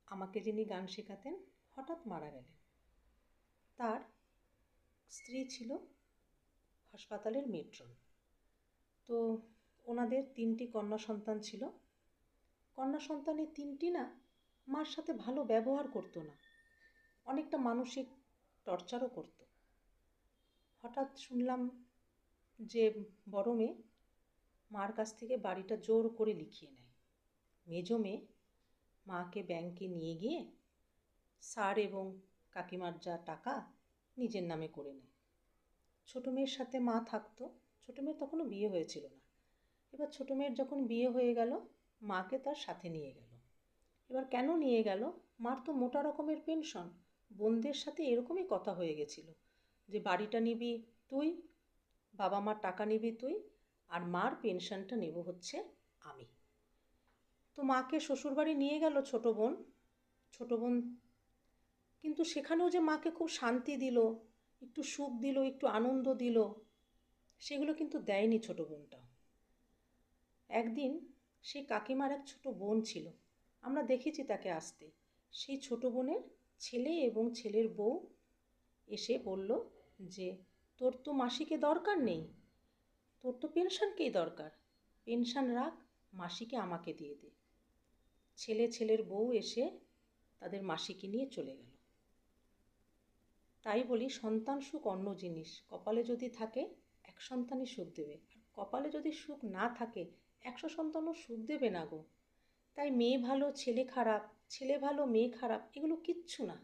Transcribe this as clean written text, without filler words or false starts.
আমাকে যিনি গান শেখাতেন হঠাৎ মারা গেলেন। তার স্ত্রী ছিল হাসপাতালের মেট্রন। তো ওনাদের 3টি কন্যা সন্তান ছিল। কন্যা সন্তানের 3টি না মার সাথে ভালো ব্যবহার করতো না, অনেকটা মানসিক টর্চারও করতো। হঠাৎ শুনলাম যে বড় মেয়ে মার কাছ থেকে বাড়িটা জোর করে লিখিয়ে নেয়। মেজো মেয়ে মাকে ব্যাংকে নিয়ে গিয়ে স্যার এবং কাকিমার যা টাকা নিজের নামে করে নেয়। ছোটো মেয়ের সাথে মা থাকতো। ছোটো মেয়ের তখনও বিয়ে হয়েছিল না। এবার ছোটো মেয়ের যখন বিয়ে হয়ে গেল, মাকে তার সাথে নিয়ে গেল। এবার কেন নিয়ে গেল? মার তো মোটা রকমের পেনশন। বোনদের সাথে এরকমই কথা হয়ে গেছিল যে বাড়িটা নিবি তুই, বাবা মার টাকা নিবি তুই, আর মার পেনশনটা নেব হচ্ছে আমি। তো মাকে শ্বশুরবাড়ি নিয়ে গেল ছোটো বোন। ছোটো বোন কিন্তু সেখানেও যে মাকে খুব শান্তি দিল, একটু সুখ দিল, একটু আনন্দ দিল, সেগুলো কিন্তু দেয়নি ছোটো বোনটা। একদিন সেই কাকিমার এক ছোটো বোন ছিল, আমরা দেখেছি তাকে আসতে। সেই ছোটো বোনের ছেলে এবং ছেলের বউ এসে বলল যে তোর তো মাসিকে দরকার নেই, তোর তো পেনশনকেই দরকার, পেনশন রাখ, মাসিকে আমাকে দিয়ে দে। ছেলের বউ এসে তাদের মাসিকে নিয়ে চলে গেল। তাই বলি সন্তান সুখ অন্য জিনিস। কপালে যদি থাকে 1 সন্তানই সুখ দেবে, আর কপালে যদি সুখ না থাকে 100 সন্তানও সুখ দেবে না গো। তাই মেয়ে ভালো ছেলে খারাপ, ছেলে ভালো মেয়ে খারাপ, এগুলো কিচ্ছু না।